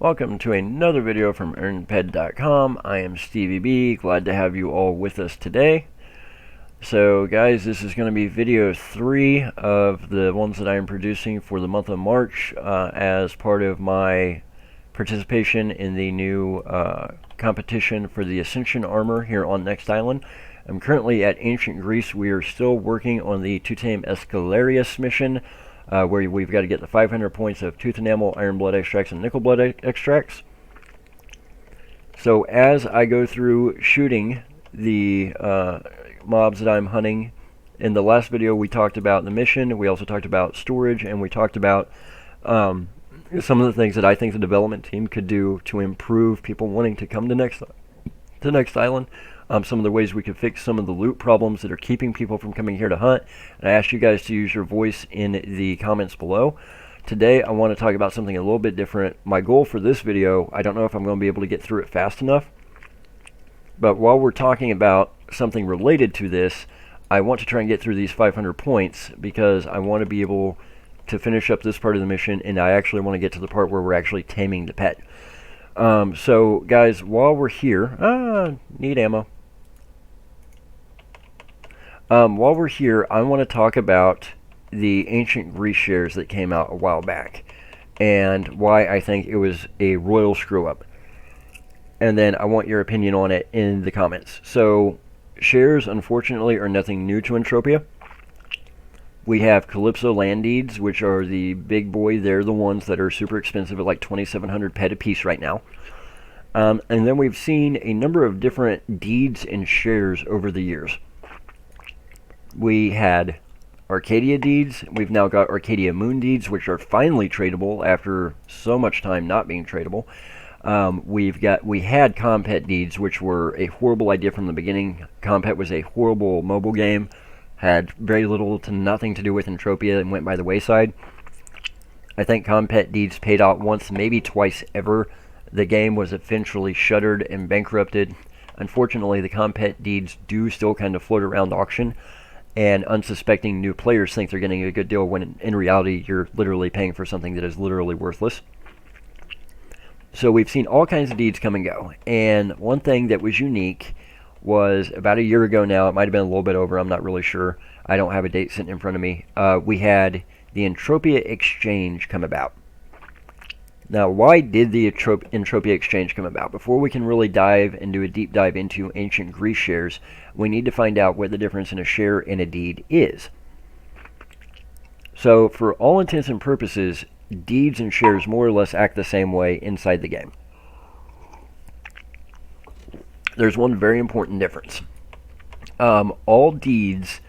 Welcome to another video from earnped.com. I am StevieB. Glad to have you all with us today. So guys, this is going to be video 3 of the ones that I am producing for the month of March as part of my participation in the new competition for the Ascension Armor here on Next Island. I'm currently at Ancient Greece. We are still working on the To Tame Escalarius mission, where we've got to get the 500 points of tooth enamel, iron blood extracts, and nickel blood extracts. So as I go through shooting the mobs that I'm hunting, in the last video we talked about the mission, we also talked about storage, and we talked about some of the things that I think the development team could do to improve people wanting to come to Next Island. Some of the ways we could fix some of the loot problems that are keeping people from coming here to hunt. And I asked you guys to use your voice in the comments below. Today I want to talk about something a little bit different. My goal for this video, I don't know if I'm going to be able to get through it fast enough, but while we're talking about something related to this, I want to try and get through these 500 points because I want to be able to finish up this part of the mission, and I actually want to get to the part where we're actually taming the pet. So guys, while we're here, need ammo. While we're here, I want to talk about the Ancient Greece shares that came out a while back and why I think it was a royal screw-up. And then I want your opinion on it in the comments. So, shares, unfortunately, are nothing new to Entropia. We have Calypso land deeds, which are the big boy. They're the ones that are super expensive at like 2,700 pet a piece right now. And then we've seen a number of different deeds and shares over the years. We had Arcadia deeds. We've now got Arcadia moon deeds, which are finally tradable after so much time not being tradable. We had Compet deeds, which were a horrible idea from the beginning. Compet was a horrible mobile game, had very little to nothing to do with Entropia, and went by the wayside. I think Compet deeds paid out once, maybe twice ever. The game was eventually shuttered and bankrupted. Unfortunately, the Compet deeds do still kind of float around auction, and unsuspecting new players think they're getting a good deal when in reality you're literally paying for something that is literally worthless. So we've seen all kinds of deeds come and go, and one thing that was unique was about a year ago now. It might have been a little bit over, I'm not really sure, I don't have a date sitting in front of me. We had the Entropia Exchange come about. Now, why did the Entropia Exchange come about? Before we can really dive and do a deep dive into Ancient Greece shares, we need to find out what the difference in a share and a deed is. So, for all intents and purposes, deeds and shares more or less act the same way inside the game. There's one very important difference. All deeds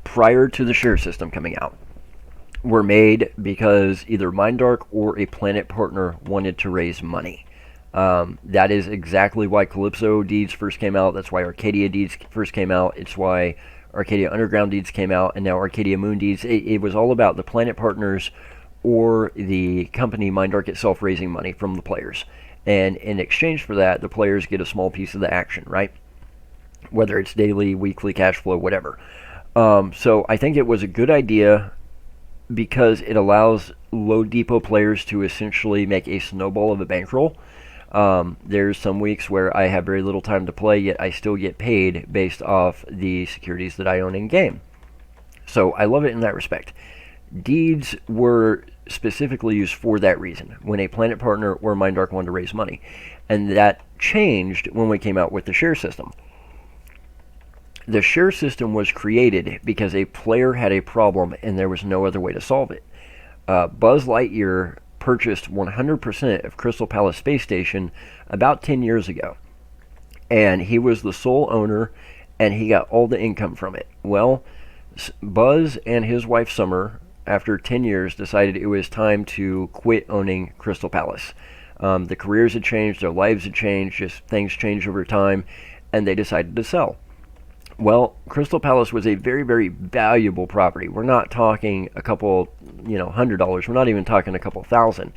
prior to the share system coming out were made because either Mindark or a planet partner wanted to raise money. That is exactly why Calypso deeds first came out. That's why Arcadia deeds first came out. It's why Arcadia Underground deeds came out, and now Arcadia Moon deeds. It was all about the planet partners or the company Mindark itself raising money from the players. And in exchange for that, the players get a small piece of the action, right? Whether it's daily, weekly, cash flow, whatever. So I think it was a good idea because it allows low depot players to essentially make a snowball of a bankroll. There's some weeks where I have very little time to play, yet I still get paid based off the securities that I own in game. So I love it in that respect. Deeds were specifically used for that reason, when a planet partner or Mindark wanted to raise money. And that changed when we came out with the share system. The share system was created because a player had a problem and there was no other way to solve it. Buzz Lightyear purchased 100% of Crystal Palace Space Station about 10 years ago. And he was the sole owner and he got all the income from it. Well, Buzz and his wife Summer, after 10 years, decided it was time to quit owning Crystal Palace. The careers had changed, their lives had changed, just things changed over time, and they decided to sell. Well, Crystal Palace was a very, very valuable property. We're not talking a couple, $100. We're not even talking a couple thousand.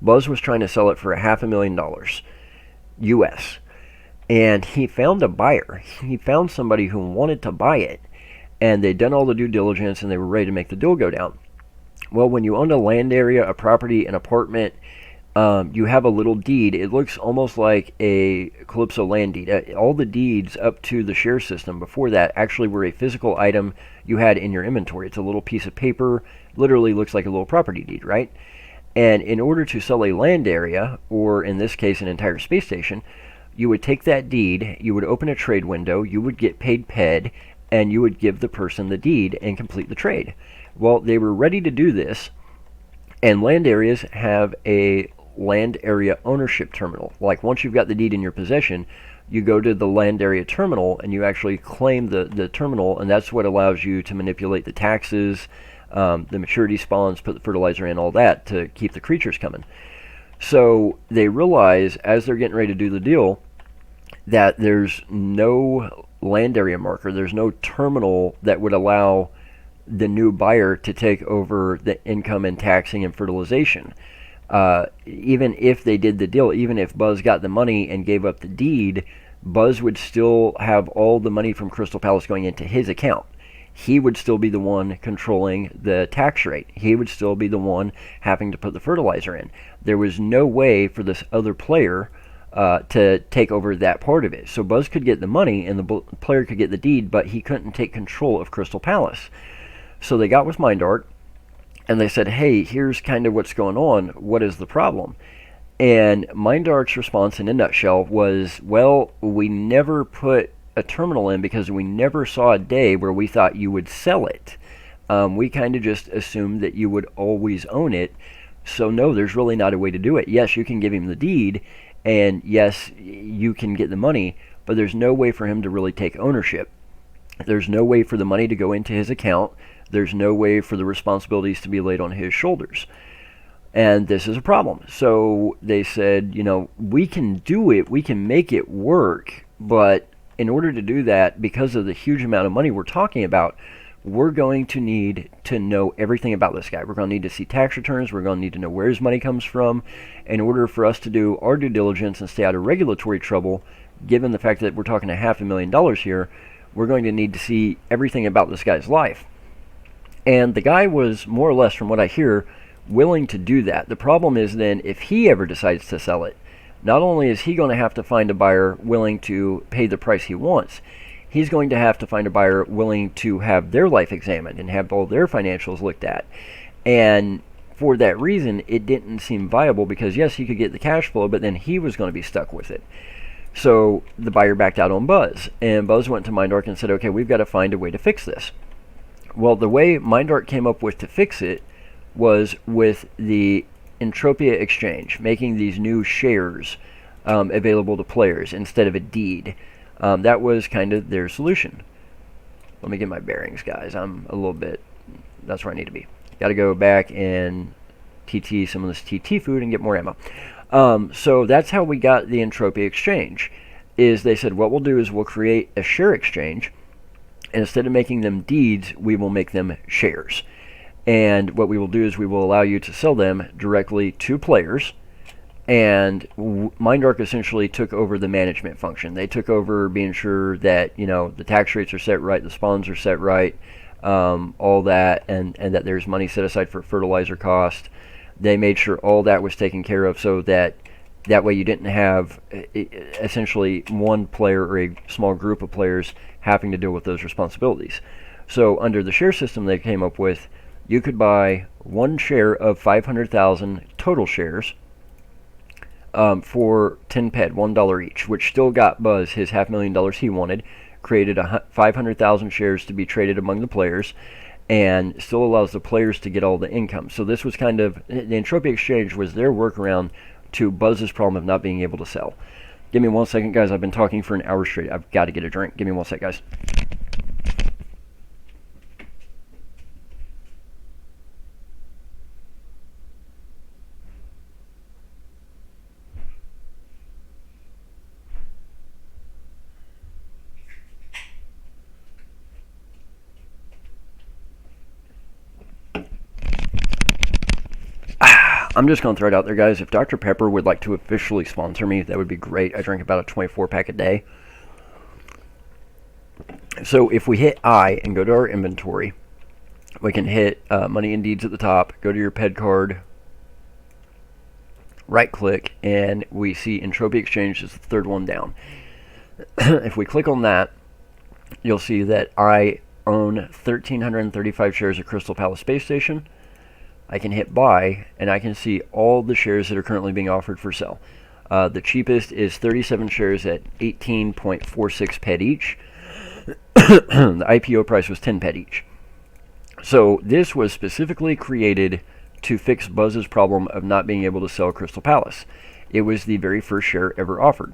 Buzz was trying to sell it for $500,000 US. And he found a buyer. He found somebody who wanted to buy it. And they'd done all the due diligence and they were ready to make the deal go down. Well, when you own a land area, a property, an apartment, you have a little deed. It looks almost like a Calypso land deed. All the deeds up to the share system before that actually were a physical item you had in your inventory. It's a little piece of paper, literally looks like a little property deed, right? And in order to sell a land area, or in this case an entire space station, you would take that deed, you would open a trade window, you would get paid PED, and you would give the person the deed and complete the trade. Well, they were ready to do this, and land areas have a land area ownership terminal. Like once you've got the deed in your possession, you go to the land area terminal and you actually claim the terminal, and that's what allows you to manipulate the taxes, the maturity spawns, put the fertilizer in, all that to keep the creatures coming. So they realize as they're getting ready to do the deal that there's no land area marker, there's no terminal that would allow the new buyer to take over the income and taxing and fertilization. Even if they did the deal, even if Buzz got the money and gave up the deed, Buzz would still have all the money from Crystal Palace going into his account. He would still be the one controlling the tax rate. He would still be the one having to put the fertilizer in. There was no way for this other player to take over that part of it. So Buzz could get the money and the player could get the deed, but he couldn't take control of Crystal Palace. So they got with Mindark and they said, hey, here's kind of what's going on. What is the problem? And Mindark's response in a nutshell was, well, we never put a terminal in because we never saw a day where we thought you would sell it. We kind of just assumed that you would always own it. So no, there's really not a way to do it. Yes, you can give him the deed, and yes, you can get the money, but there's no way for him to really take ownership. There's no way for the money to go into his account. There's no way for the responsibilities to be laid on his shoulders. And this is a problem. So they said, you know, we can do it, we can make it work, but in order to do that, because of the huge amount of money we're talking about, we're going to need to know everything about this guy. We're going to need to see tax returns. We're going to need to know where his money comes from in order for us to do our due diligence and stay out of regulatory trouble. Given the fact that we're talking $500,000 here, we're going to need to see everything about this guy's life. And the guy was, more or less from what I hear, willing to do that. The problem is then if he ever decides to sell it, not only is he going to have to find a buyer willing to pay the price he wants, he's going to have to find a buyer willing to have their life examined and have all their financials looked at. And for that reason, it didn't seem viable because, yes, he could get the cash flow, but then he was going to be stuck with it. So the buyer backed out on Buzz, and Buzz went to Mindark and said, okay, we've got to find a way to fix this. Well, the way Mindark came up with to fix it was with the Entropia exchange, making these new shares available to players instead of a deed. That was kind of their solution. Let me get my bearings, guys. I'm a little bit, that's where I need to be. Got to go back and TT some of this TT food and get more ammo. So that's how we got the Entropia exchange. Is they said what we'll do is we'll create a share exchange, and instead of making them deeds, we will make them shares. And what we will do is we will allow you to sell them directly to players. And Mindark essentially took over the management function. They took over being sure that, you know, the tax rates are set right, the spawns are set right, all that, and that there's money set aside for fertilizer cost. They made sure all that was taken care of so that way you didn't have essentially one player or a small group of players having to deal with those responsibilities. So under the share system they came up with, you could buy one share of 500,000 total shares for 10 PED, $1 each, which still got Buzz his $500,000 he wanted, created 500,000 shares to be traded among the players, and still allows the players to get all the income. So this was kind of, the Entropia exchange was their workaround to Buzz's problem of not being able to sell. Give me 1 second, guys. I've been talking for an hour straight. I've got to get a drink. Give me 1 sec, guys. I'm just going to throw it out there, guys. If Dr. Pepper would like to officially sponsor me, that would be great. I drink about a 24-pack a day. So if we hit I and go to our inventory, we can hit money and deeds at the top, go to your PED card, right click, and we see Entropia Exchange is the third one down. If we click on that, you'll see that I own 1,335 shares of Crystal Palace Space Station. I can hit buy, and I can see all the shares that are currently being offered for sale. The cheapest is 37 shares at 18.46 PED each. The IPO price was 10 PED each. So this was specifically created to fix Buzz's problem of not being able to sell Crystal Palace. It was the very first share ever offered.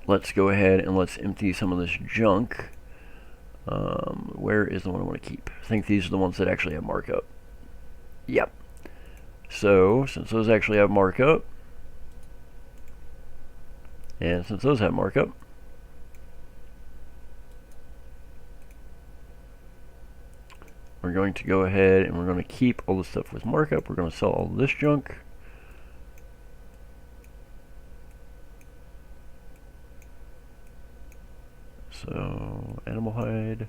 Let's go ahead and let's empty some of this junk. Where is the one I want to keep? I think these are the ones that actually have markup. Yep. So, since those actually have markup, and since those have markup, we're going to go ahead and we're going to keep all the stuff with markup. We're going to sell all this junk. So, animal hide.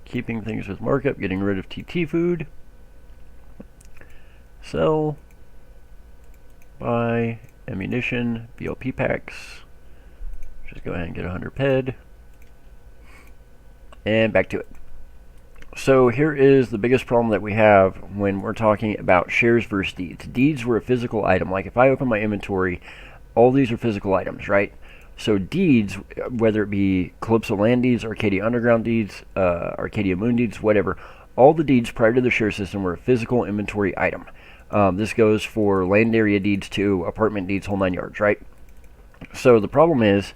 Keeping things with markup, getting rid of TT food. Sell. Buy. Ammunition. BLP packs. Just go ahead and get 100 PED. And back to it. So here is the biggest problem that we have when we're talking about shares versus deeds. Deeds were a physical item. Like if I open my inventory, all these are physical items, right? So deeds, whether it be Calypso Land deeds, Arcadia Underground deeds, Arcadia Moon deeds, whatever, all the deeds prior to the share system were a physical inventory item. This goes for land area deeds too, apartment deeds, whole 9 yards, right? So the problem is,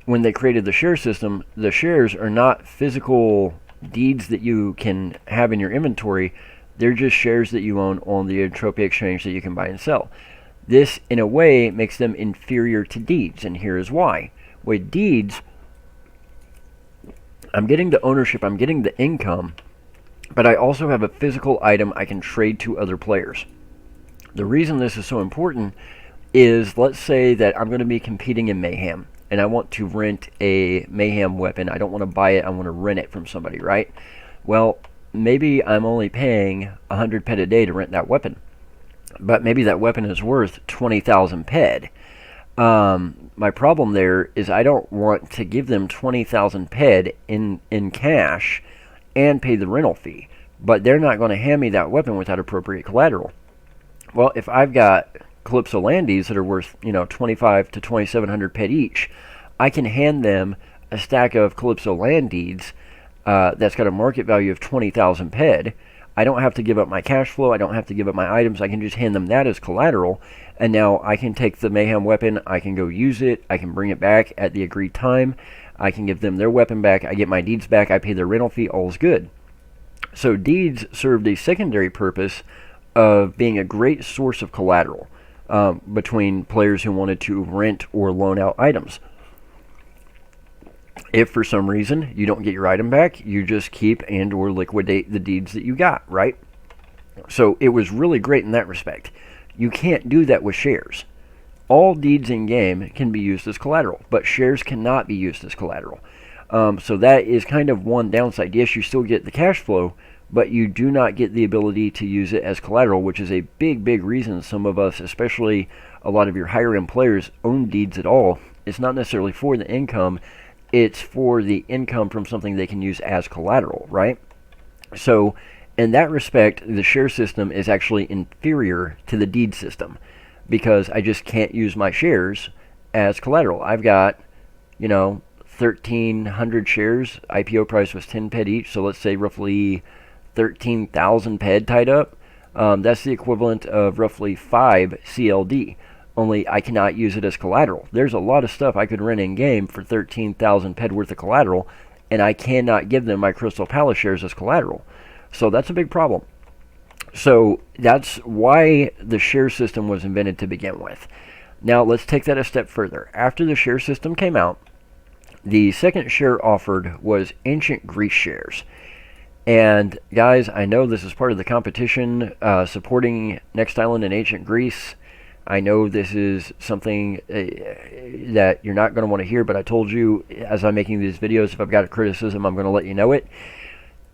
when they created the share system, the shares are not physical deeds that you can have in your inventory. They're just shares that you own on the Entropia Exchange that you can buy and sell. This, in a way, makes them inferior to deeds, and here is why. With deeds, I'm getting the ownership, I'm getting the income, but I also have a physical item I can trade to other players. The reason this is so important is, let's say that I'm going to be competing in Mayhem, and I want to rent a Mayhem weapon. I don't want to buy it, I want to rent it from somebody, right? Well, maybe I'm only paying 100 PED a day to rent that weapon. But maybe that weapon is worth 20,000 PED. My problem there is I don't want to give them 20,000 PED in cash and pay the rental fee. But they're not going to hand me that weapon without appropriate collateral. Well, if I've got Calypso Landies that are worth, 25 to 2,700 PED each, I can hand them a stack of Calypso Land deeds that's got a market value of 20,000 PED. I don't have to give up my cash flow. I don't have to give up my items. I can just hand them that as collateral. And now I can take the Mayhem weapon. I can go use it. I can bring it back at the agreed time. I can give them their weapon back. I get my deeds back. I pay their rental fee. All's good. So deeds served a secondary purpose of being a great source of collateral between players who wanted to rent or loan out items. If for some reason you don't get your item back, you just keep and or liquidate the deeds that you got, right? So it was really great in that respect. You can't do that with shares. All deeds in game can be used as collateral, but shares cannot be used as collateral. So that is kind of one downside. Yes, you still get the cash flow, but you do not get the ability to use it as collateral, which is a big, big reason some of us, especially a lot of your higher end players, own deeds at all. It's not necessarily for the income. It's for the income from something they can use as collateral, right? So, in that respect, the share system is actually inferior to the deed system because I just can't use my shares as collateral. I've got, 1,300 shares. IPO price was 10 PED each, so let's say roughly 13,000 PED tied up. That's the equivalent of roughly 5 CLD. Only I cannot use it as collateral. There's a lot of stuff I could rent in game for 13,000 PED worth of collateral, and I cannot give them my Crystal Palace shares as collateral. So that's a big problem. So that's why the share system was invented to begin with. Now let's take that a step further. After the share system came out, the second share offered was Ancient Greece shares. And guys, I know this is part of the competition supporting Next Island in Ancient Greece. I know this is something that you're not going to want to hear, but I told you as I'm making these videos, if I've got a criticism, I'm going to let you know it.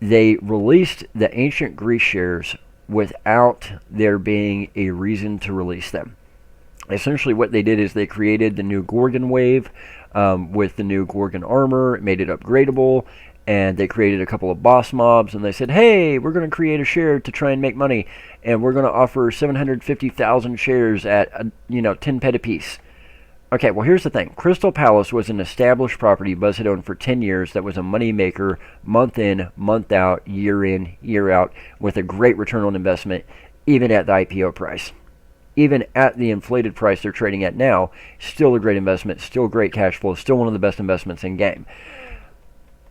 They released the Ancient Greece shares without there being a reason to release them. Essentially what they did is they created the new Gorgon wave with the new Gorgon armor, made it upgradable, and they created a couple of boss mobs, and they said, hey, we're going to create a share to try and make money, and we're going to offer 750,000 shares at 10 pet apiece. Okay, well, here's the thing. Crystal Palace was an established property Buzz had owned for 10 years that was a money maker, month in, month out, year out, with a great return on investment, even at the IPO price. Even at the inflated price they're trading at now, still a great investment, still great cash flow, still one of the best investments in game.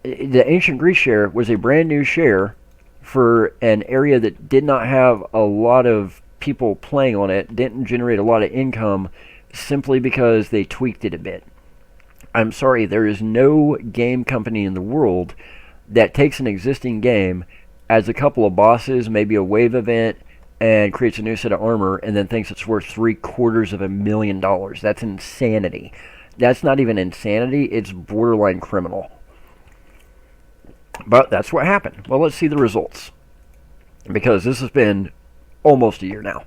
The Ancient Greece share was a brand new share for an area that did not have a lot of people playing on it, didn't generate a lot of income, simply because they tweaked it a bit. I'm sorry, there is no game company in the world that takes an existing game, adds a couple of bosses, maybe a wave event, and creates a new set of armor, and then thinks it's worth $750,000. That's insanity. That's not even insanity, it's borderline criminal. But that's what happened. Well, let's see the results, because this has been almost a year now.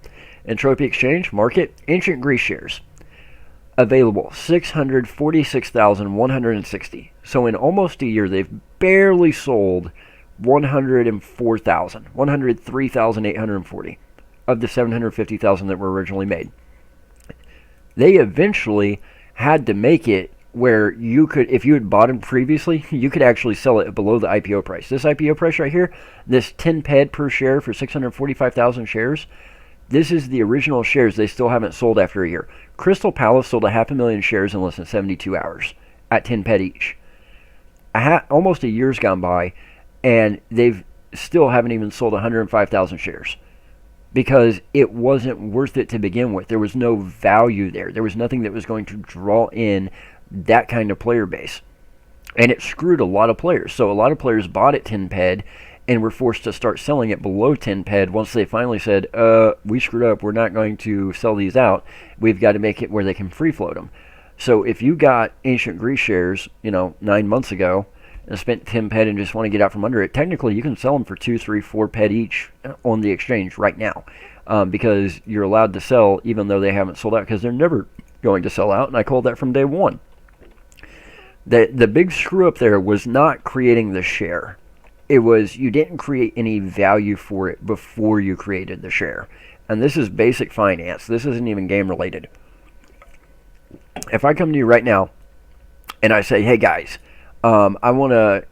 Entropia Exchange, market, Ancient Greece shares. Available 646,160. So in almost a year, they've barely sold 103,840 of the 750,000 that were originally made. They eventually had to make it where you could, if you had bought them previously, you could actually sell it below the IPO price. This IPO price right here, this 10 ped per share for 645,000 shares, this is the original shares they still haven't sold after a year. Crystal Palace sold 500,000 shares in less than 72 hours at 10 ped each. Almost a year's gone by, and they've still haven't even sold 105,000 shares because it wasn't worth it to begin with. There was no value there. There was nothing that was going to draw in that kind of player base. And it screwed a lot of players. So a lot of players bought at 10 ped and were forced to start selling it below 10 ped once they finally said, we screwed up, we're not going to sell these out, we've got to make it where they can free float them. So if you got Ancient Greece shares, 9 months ago, and spent 10 ped and just want to get out from under it, technically you can sell them for 2, 3, 4 ped each on the exchange right now, because you're allowed to sell even though they haven't sold out, because they're never going to sell out, and I called that from day one. The big screw up there was not creating the share. It was you didn't create any value for it before you created the share. And this is basic finance. This isn't even game related. If I come to you right now and I say, hey guys, I want to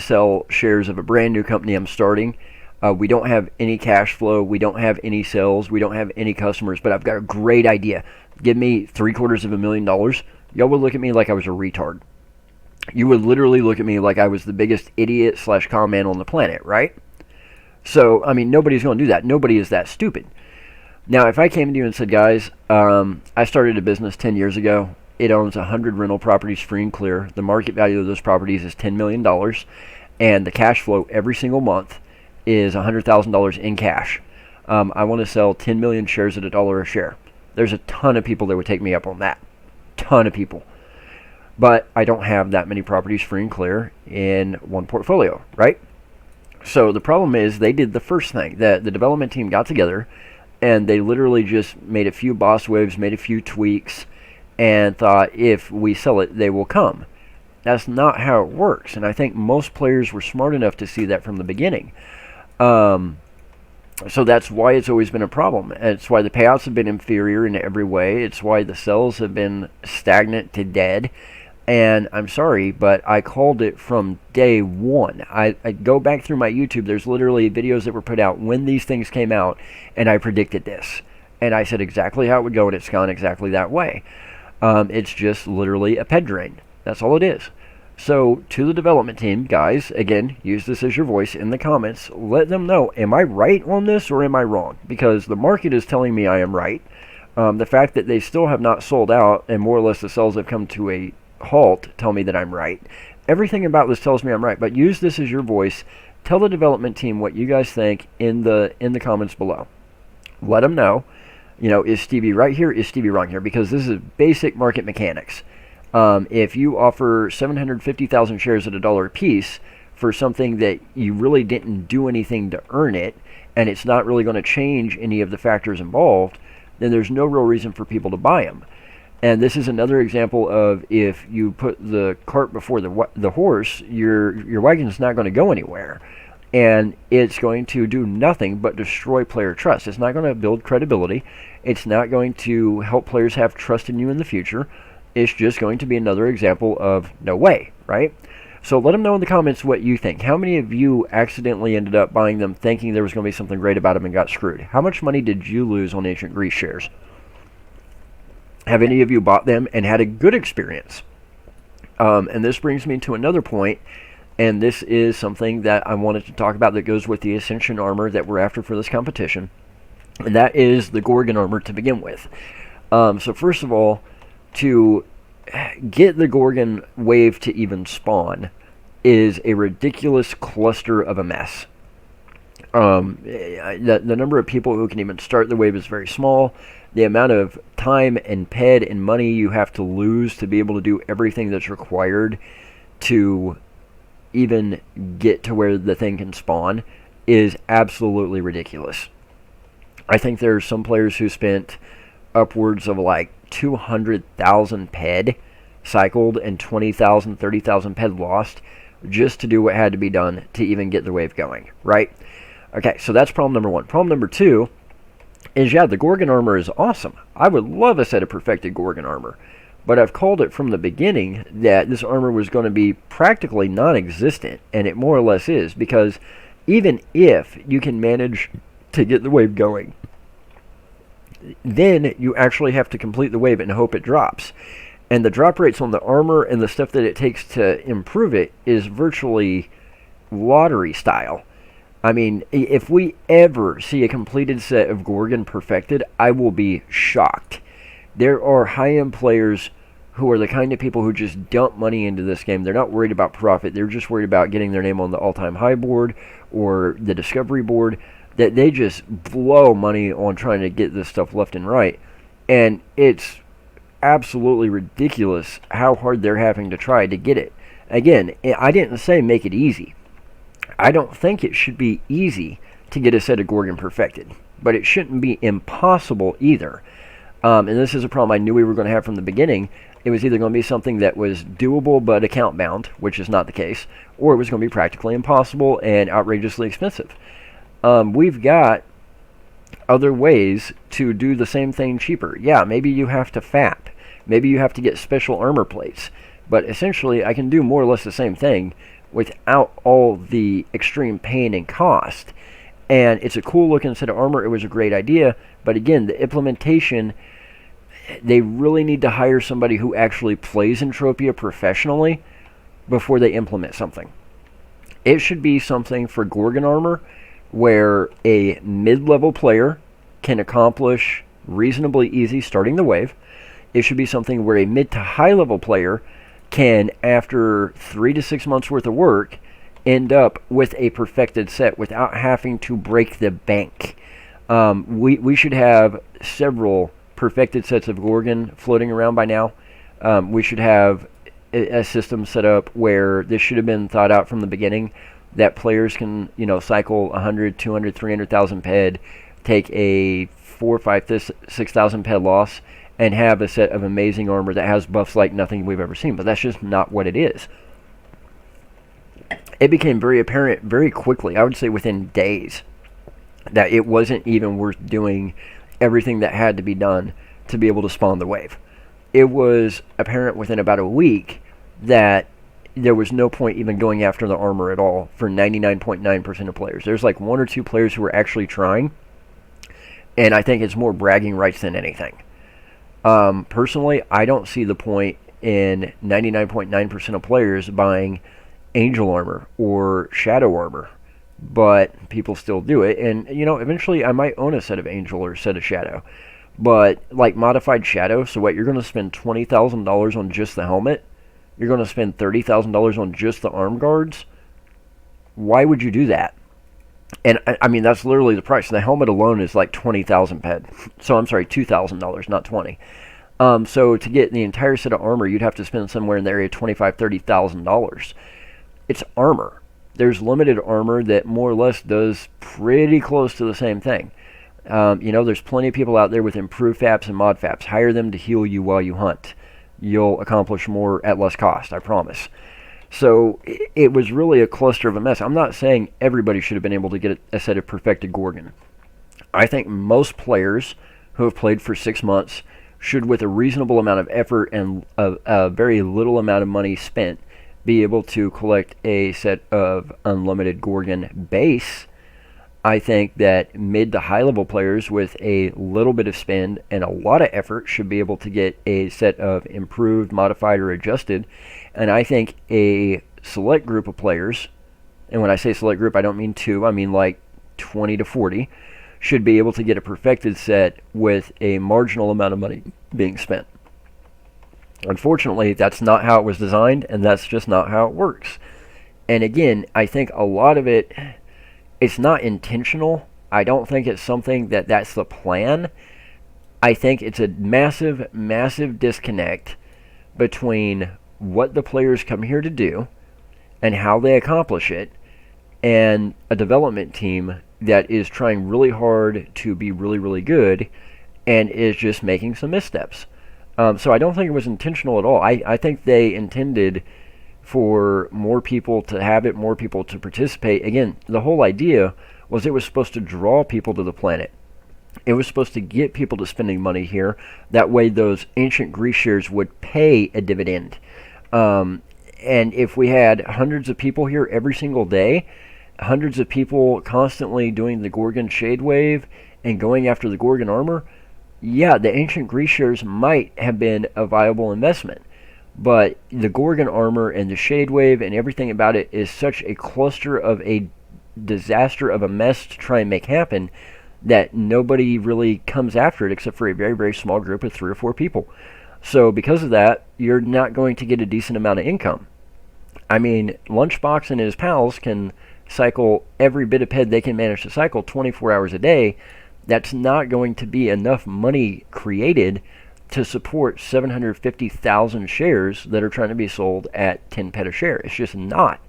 sell shares of a brand new company I'm starting. We don't have any cash flow. We don't have any sales. We don't have any customers, but I've got a great idea. Give me $750,000. Y'all would look at me like I was a retard. You would literally look at me like I was the biggest idiot / con man on the planet, right? So, I mean, nobody's going to do that. Nobody is that stupid. Now, if I came to you and said, guys, I started a business 10 years ago. It owns 100 rental properties free and clear. The market value of those properties is $10 million. And the cash flow every single month is $100,000 in cash. I want to sell 10 million shares at $1 a share. There's a ton of people that would take me up on that. Ton of people. But I don't have that many properties free and clear in one portfolio, right? So the problem is they did the first thing. The development team got together and they literally just made a few boss waves, made a few tweaks, and thought if we sell it, they will come. That's not how it works, and I think most players were smart enough to see that from the beginning. So that's why it's always been a problem. It's why the payouts have been inferior in every way. It's why the sales have been stagnant to dead. And I'm sorry, but I called it from day one. I go back through my YouTube. There's literally videos that were put out when these things came out, and I predicted this. And I said exactly how it would go, and it's gone exactly that way. It's just literally a ped drain. That's all it is. So to the development team, guys, again, use this as your voice in the comments. Let them know, am I right on this or am I wrong? Because the market is telling me I am right. The fact that they still have not sold out and more or less the sales have come to a halt tell me that I'm right. Everything about this tells me I'm right, but use this as your voice. Tell the development team what you guys think in the comments below. Let them know, is StevieB right here? Is StevieB wrong here? Because this is basic market mechanics. If you offer 750,000 shares at $1 a piece for something that you really didn't do anything to earn it, and it's not really going to change any of the factors involved, then there's no real reason for people to buy them. And this is another example of, if you put the cart before the horse, your wagon's not going to go anywhere. And it's going to do nothing but destroy player trust. It's not going to build credibility. It's not going to help players have trust in you in the future. It's just going to be another example of no way, right? So let them know in the comments what you think. How many of you accidentally ended up buying them thinking there was going to be something great about them and got screwed? How much money did you lose on Ancient Greece shares? Have any of you bought them and had a good experience? And this brings me to another point. And this is something that I wanted to talk about that goes with the Ascension Armor that we're after for this competition. And that is the Gorgon Armor to begin with. So first of all, to get the Gorgon wave to even spawn is a ridiculous cluster of a mess. The number of people who can even start the wave is very small. The amount of time and ped and money you have to lose to be able to do everything that's required to even get to where the thing can spawn is absolutely ridiculous. I think there's some players who spent upwards of like 200,000 ped cycled and 20,000, 30,000 ped lost just to do what had to be done to even get the wave going, right? Okay, so that's problem number one. Problem number two is, yeah, the Gorgon Armor is awesome. I would love a set of perfected Gorgon Armor. But I've called it from the beginning that this armor was going to be practically non-existent, and it more or less is, because even if you can manage to get the wave going, then you actually have to complete the wave and hope it drops. And the drop rates on the armor and the stuff that it takes to improve it is virtually lottery style. I mean, if we ever see a completed set of Gorgon perfected, I will be shocked. There are high-end players who are the kind of people who just dump money into this game. They're not worried about profit. They're just worried about getting their name on the all-time high board or the discovery board. That they just blow money on trying to get this stuff left and right. And it's absolutely ridiculous how hard they're having to try to get it. Again, I didn't say make it easy. I don't think it should be easy to get a set of Gorgon perfected. But it shouldn't be impossible either. And this is a problem I knew we were going to have from the beginning. It was either going to be something that was doable but account bound, which is not the case, or it was going to be practically impossible and outrageously expensive. We've got other ways to do the same thing cheaper. Yeah, maybe you have to FAP. Maybe you have to get special armor plates. But essentially, I can do more or less the same thing without all the extreme pain and cost. And it's a cool looking set of armor. It was a great idea. But again, the implementation, they really need to hire somebody who actually plays Entropia professionally before they implement something. It should be something for Gorgon Armor where a mid-level player can accomplish reasonably easy starting the wave. It should be something where a mid to high-level player can, after 3 to 6 months worth of work, end up with a perfected set without having to break the bank. We should have several perfected sets of Gorgon floating around by now. We should have a system set up where this should have been thought out from the beginning, that players can, cycle 100, 200, 300,000 ped, take a 4, 5, 6,000 ped loss, and have a set of amazing armor that has buffs like nothing we've ever seen. But that's just not what it is. It became very apparent very quickly, I would say within days, that it wasn't even worth doing everything that had to be done to be able to spawn the wave. It was apparent within about a week that there was no point even going after the armor at all for 99.9% of players. There's like 1 or 2 players who were actually trying, and I think it's more bragging rights than anything. Personally, I don't see the point in 99.9% of players buying Angel Armor or Shadow Armor, but people still do it. And, eventually I might own a set of Angel or a set of Shadow. But, like modified Shadow, so what, you're going to spend $20,000 on just the helmet? You're going to spend $30,000 on just the arm guards? Why would you do that? And, I mean, that's literally the price. The helmet alone is like 20,000 ped. So, I'm sorry, $2,000, not 20. So, to get the entire set of armor, you'd have to spend somewhere in the area of $25,000, $30,000. It's armor. there's limited armor that more or less does pretty close to the same thing. There's plenty of people out there with improved faps and mod faps. Hire them to heal you while you hunt. You'll accomplish more at less cost, I promise. So it was really a cluster of a mess. I'm not saying everybody should have been able to get a set of perfected Gorgon. I think most players who have played for 6 months should, with a reasonable amount of effort and a very little amount of money spent, be able to collect a set of unlimited Gorgon base. I think that mid to high level players with a little bit of spend and a lot of effort should be able to get a set of improved, modified, or adjusted. And I think a select group of players, and when I say select group, I don't mean 2, I mean like 20 to 40, should be able to get a perfected set with a marginal amount of money being spent. Unfortunately, that's not how it was designed, and that's just not how it works. And again, I think a lot of it, it's not intentional. I don't think it's something that's the plan. I think it's a massive, massive disconnect between what the players come here to do and how they accomplish it, and a development team that is trying really hard to be really, really good and is just making some missteps. So I don't think it was intentional at all. I think they intended for more people to have it, more people to participate. Again, the whole idea was it was supposed to draw people to the planet. It was supposed to get people to spending money here. That way those ancient Greece shares would pay a dividend. And if we had hundreds of people here every single day, hundreds of people constantly doing the Gorgon Shade Wave and going after the Gorgon Armor, yeah, the ancient Greece shares might have been a viable investment. But the Gorgon Armor and the Shade Wave and everything about it is such a cluster of a disaster of a mess to try and make happen that nobody really comes after it except for a very, very small group of 3 or 4 people. So because of that, you're not going to get a decent amount of income. I mean, Lunchbox and his pals can cycle every bit of ped they can manage to cycle 24 hours a day. That's not going to be enough money created to support 750,000 shares that are trying to be sold at 10 ped a share. It's just not.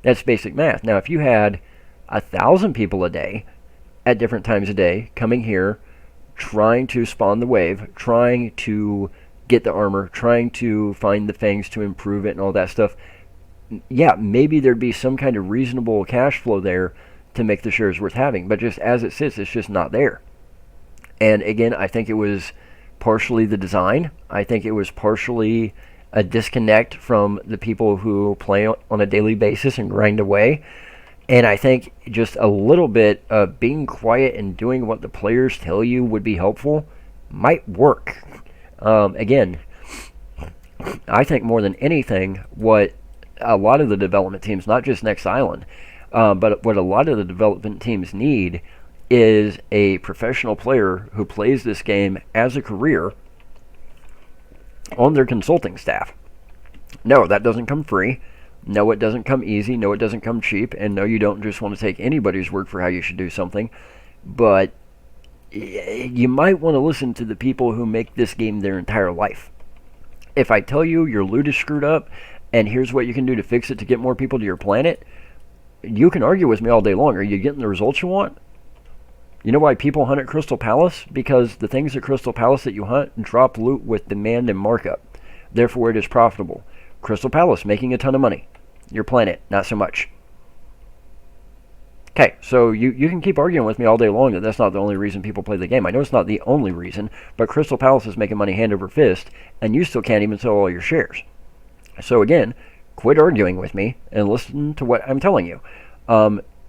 That's basic math. Now, if you had 1,000 people a day at different times a day coming here, trying to spawn the wave, trying to get the armor, trying to find the fangs to improve it and all that stuff, yeah, maybe there'd be some kind of reasonable cash flow there to make the shares worth having. But just as it sits, it's just not there. And again, I think it was partially the design. I think it was partially a disconnect from the people who play on a daily basis and grind away. And I think just a little bit of being quiet and doing what the players tell you would be helpful might work. Again, I think more than anything, what a lot of the development teams, not just Next Island, but what a lot of the development teams need is a professional player who plays this game as a career on their consulting staff. No, that doesn't come free. No, it doesn't come easy. No, it doesn't come cheap. And no, you don't just want to take anybody's word for how you should do something. But you might want to listen to the people who make this game their entire life. If I tell you your loot is screwed up and here's what you can do to fix it to get more people to your planet, you can argue with me all day long. Are you getting the results you want? You know why people hunt at Crystal Palace? Because the things at Crystal Palace that you hunt drop loot with demand and markup. Therefore, it is profitable. Crystal Palace, making a ton of money. Your planet, not so much. Okay, so you can keep arguing with me all day long that that's not the only reason people play the game. I know it's not the only reason, but Crystal Palace is making money hand over fist, and you still can't even sell all your shares. So again, quit arguing with me and listen to what I'm telling you.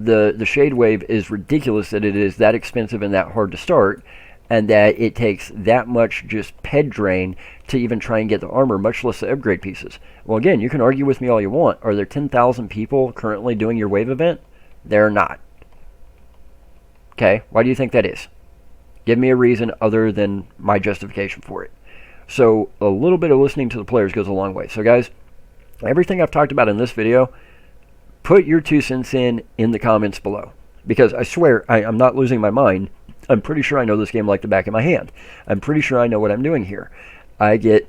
The Shade Wave is ridiculous that it is that expensive and that hard to start, and that it takes that much just ped drain to even try and get the armor, much less the upgrade pieces. Well, again, you can argue with me all you want. Are there 10,000 people currently doing your wave event? They're not. Okay, why do you think that is? Give me a reason other than my justification for it. So a little bit of listening to the players goes a long way. So guys, everything I've talked about in this video, put your 2 cents in the comments below. Because I swear, I'm not losing my mind. I'm pretty sure I know this game like the back of my hand. I'm pretty sure I know what I'm doing here. I get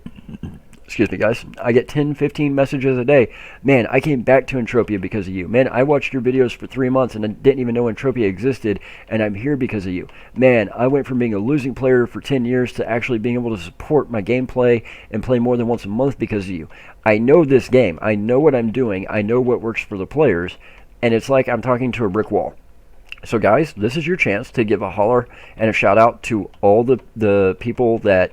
excuse me guys, I get 10, 15 messages a day. Man, I came back to Entropia because of you. Man, I watched your videos for 3 months and I didn't even know Entropia existed, and I'm here because of you. Man, I went from being a losing player for 10 years to actually being able to support my gameplay and play more than once a month because of you. I know this game. I know what I'm doing. I know what works for the players, and it's like I'm talking to a brick wall. So guys, this is your chance to give a holler and a shout out to all the people that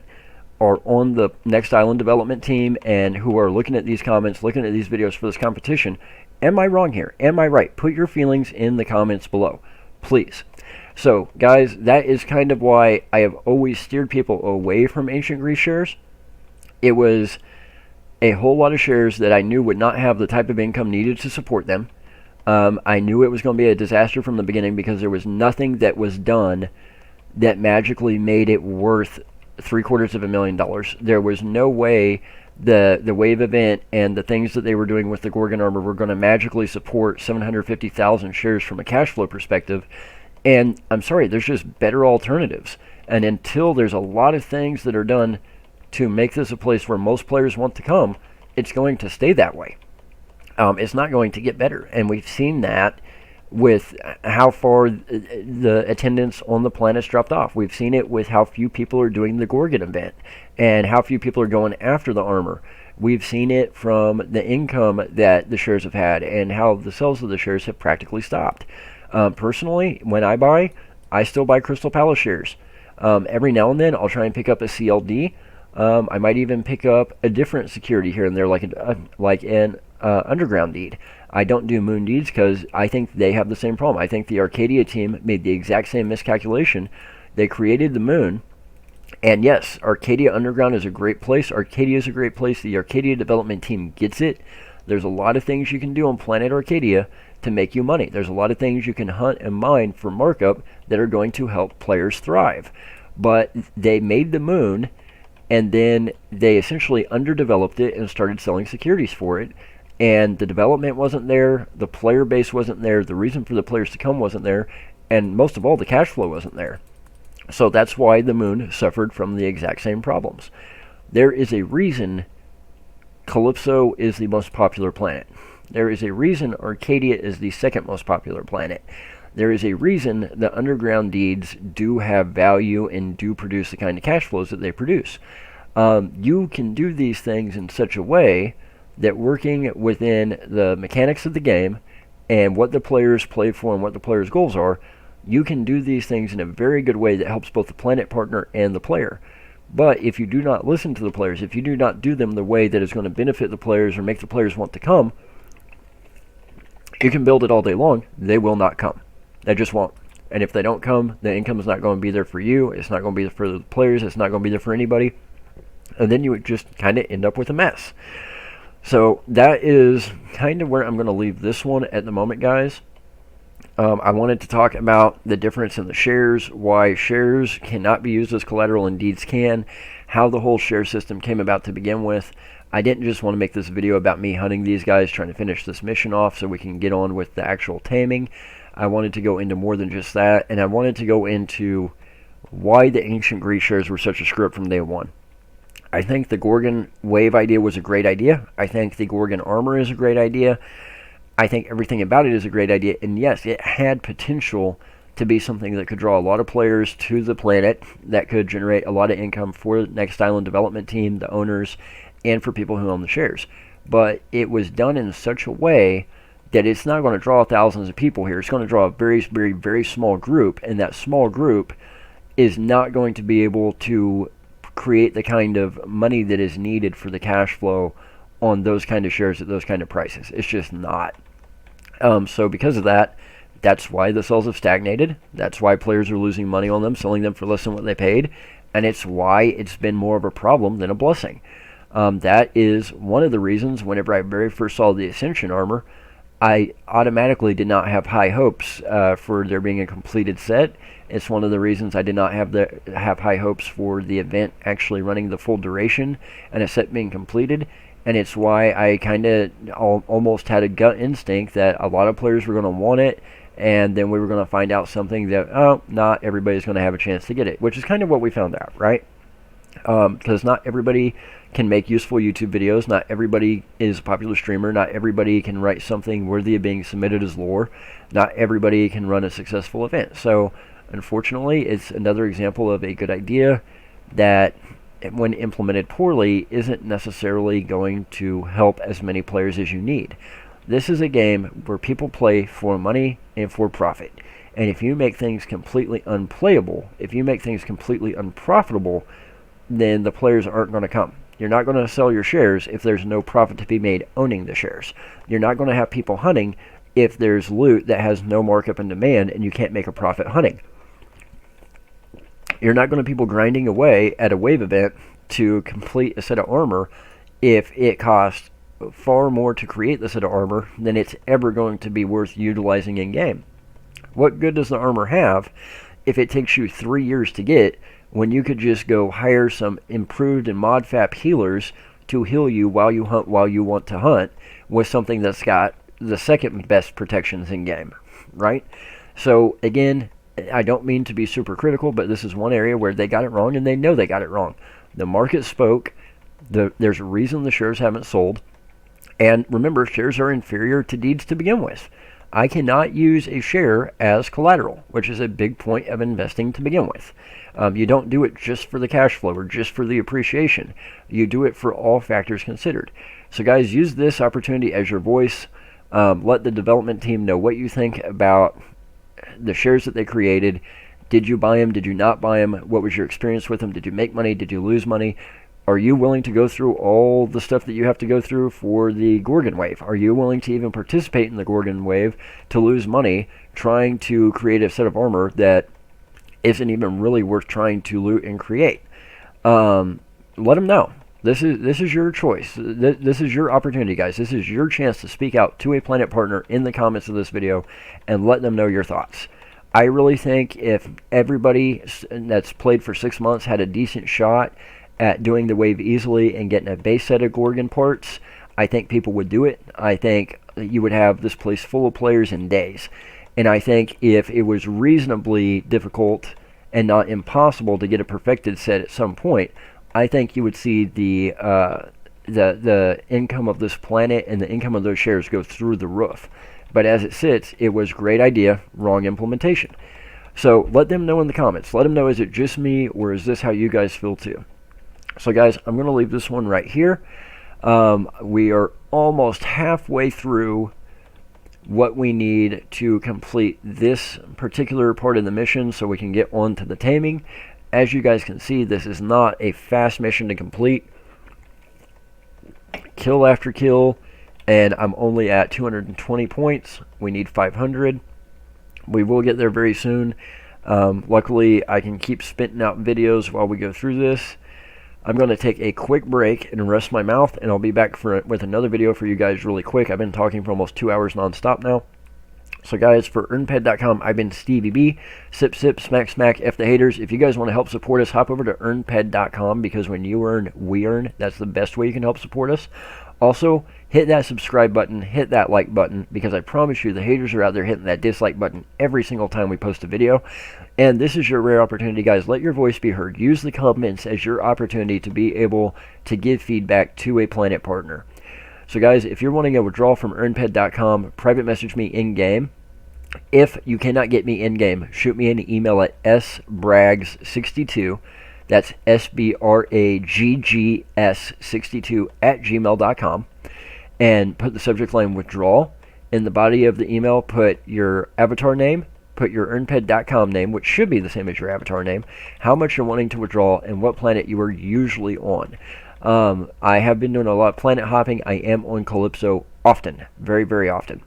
are on the Next Island development team and who are looking at these comments, looking at these videos for this competition. Am I wrong here? Am I right? Put your feelings in the comments below, please. So guys, that is kind of why I have always steered people away from Ancient Greece shares. It was a whole lot of shares that I knew would not have the type of income needed to support them. I knew it was going to be a disaster from the beginning because there was nothing that was done that magically made it worth $750,000. There was no way the wave event and the things that they were doing with the Gorgon armor were going to magically support 750,000 shares from a cash flow perspective. And I'm sorry, there's just better alternatives. And until there's a lot of things that are done to make this a place where most players want to come, it's going to stay that way. It's not going to get better. And we've seen that with how far the attendance on the planets dropped off. We've seen it with how few people are doing the Gorgon event and how few people are going after the armor. We've seen it from the income that the shares have had and how the sales of the shares have practically stopped. Personally, when I buy, I still buy Crystal Palace shares. Every now and then I'll try and pick up a CLD. I might even pick up a different security here and there, like an underground deed. I don't do moon deeds because I think they have the same problem. I think the Arcadia team made the exact same miscalculation. They created the moon, and yes, Arcadia Underground is a great place. Arcadia is a great place. The Arcadia development team gets it. There's a lot of things you can do on Planet Arcadia to make you money. There's a lot of things you can hunt and mine for markup that are going to help players thrive. But they made the moon, and then they essentially underdeveloped it and started selling securities for it. And the development wasn't there, the player base wasn't there, the reason for the players to come wasn't there, and most of all, the cash flow wasn't there. So that's why the moon suffered from the exact same problems. There is a reason Calypso is the most popular planet. There is a reason Arcadia is the second most popular planet. There is a reason the underground deeds do have value and do produce the kind of cash flows that they produce. You can do these things in such a way that working within the mechanics of the game and what the players play for and what the players' goals are, you can do these things in a very good way that helps both the planet partner and the player. But if you do not listen to the players, if you do not do them the way that is going to benefit the players or make the players want to come, you can build it all day long, they will not come. They just won't. And if they don't come, the income is not going to be there for you, it's not going to be there for the players, it's not going to be there for anybody, and then you would just kind of end up with a mess. So that is kind of where I'm going to leave this one at the moment, guys. I wanted to talk about the difference in the shares, why shares cannot be used as collateral and deeds can, how the whole share system came about to begin with. I didn't just want to make this video about me hunting these guys, trying to finish this mission off so we can get on with the actual taming. I wanted to go into more than just that, and I wanted to go into why the Ancient Greece shares were such a screw up from day one. I think the Gorgon wave idea was a great idea. I think the Gorgon armor is a great idea. I think everything about it is a great idea. And yes, it had potential to be something that could draw a lot of players to the planet, that could generate a lot of income for the Next Island development team, the owners, and for people who own the shares. But it was done in such a way that it's not going to draw thousands of people here. It's going to draw a very, very, very small group. And that small group is not going to be able to create the kind of money that is needed for the cash flow on those kind of shares at those kind of prices. It's just not. So because of that, that's why the sales have stagnated. That's why players are losing money on them, selling them for less than what they paid. And it's why it's been more of a problem than a blessing. That is one of the reasons whenever I very first saw the Ascension Armor, I automatically did not have high hopes for there being a completed set. It's one of the reasons I did not have high hopes for the event actually running the full duration and a set being completed. And it's why I kind of almost had a gut instinct that a lot of players were going to want it, and then we were going to find out something that, not everybody's going to have a chance to get it, which is kind of what we found out, right? because not everybody can make useful YouTube videos. Not everybody is a popular streamer. Not everybody can write something worthy of being submitted as lore. Not everybody can run a successful event. So, unfortunately, it's another example of a good idea that, when implemented poorly, isn't necessarily going to help as many players as you need. This is a game where people play for money and for profit. And if you make things completely unplayable, if you make things completely unprofitable, then the players aren't going to come. You're not going to sell your shares if there's no profit to be made owning the shares. You're not going to have people hunting if there's loot that has no markup and demand and you can't make a profit hunting. You're not going to people grinding away at a wave event to complete a set of armor if it costs far more to create the set of armor than it's ever going to be worth utilizing in game. What good does the armor have if it takes you 3 years to get, when you could just go hire some improved and mod fap healers to heal you while you hunt while you want to hunt with something that's got the second best protections in game, right? So again, I don't mean to be super critical, but this is one area where they got it wrong, and they know they got it wrong. The market spoke. There's a reason the shares haven't sold. And remember, shares are inferior to deeds to begin with. I cannot use a share as collateral, which is a big point of investing to begin with. You don't do it just for the cash flow or just for the appreciation. You do it for all factors considered. So guys, use this opportunity as your voice. Let the development team know what you think about the shares that they created. Did you buy them? Did you not buy them? What was your experience with them? Did you make money? Did you lose money? Are you willing to go through all the stuff that you have to go through for the Gorgon wave? Are you willing to even participate in the Gorgon wave to lose money trying to create a set of armor that isn't even really worth trying to loot and create? Let them know. This is your choice. This is your opportunity, guys. This is your chance to speak out to a Planet partner in the comments of this video and let them know your thoughts. I really think if everybody that's played for 6 months had a decent shot at doing the wave easily and getting a base set of Gorgon parts, I think people would do it. I think you would have this place full of players in days. And I think if it was reasonably difficult and not impossible to get a perfected set at some point, I think you would see the income of this planet and the income of those shares go through the roof. But as it sits, it was great idea, wrong implementation. So let them know in the comments. Let them know, is it just me or is this how you guys feel too? So guys, I'm going to leave this one right here. We are almost halfway through what we need to complete this particular part of the mission so we can get on to the taming. As you guys can see, this is not a fast mission to complete. Kill after kill, and I'm only at 220 points. We need 500. We will get there very soon. Luckily, I can keep spitting out videos while we go through this. I'm going to take a quick break and rest my mouth, and I'll be back with another video for you guys really quick. I've been talking for almost 2 hours non-stop now. So guys, for earnped.com, I've been StevieB. Sip, sip, smack, smack, F the haters. If you guys want to help support us, hop over to earnped.com, because when you earn, we earn. That's the best way you can help support us. Also, hit that subscribe button, hit that like button, because I promise you the haters are out there hitting that dislike button every single time we post a video. And this is your rare opportunity, guys. Let your voice be heard. Use the comments as your opportunity to be able to give feedback to a Planet partner. So guys, if you're wanting a withdrawal from earnped.com, private message me in-game. If you cannot get me in-game, shoot me an email at sbraggs62. That's SBRAGGS62 at gmail.com, and put the subject line withdrawal. In the body of the email, put your avatar name, put your earnped.com name, which should be the same as your avatar name, how much you're wanting to withdraw, and what planet you are usually on. I have been doing a lot of planet hopping. I am on Calypso often, very, very often.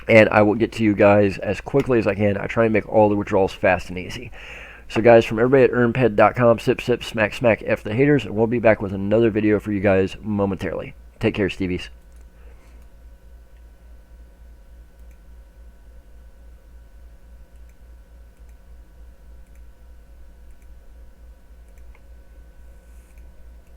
And I will get to you guys as quickly as I can. I try and make all the withdrawals fast and easy. So guys, from everybody at earnped.com, sip, sip, smack, smack, F the haters, and we'll be back with another video for you guys momentarily. Take care, Stevies.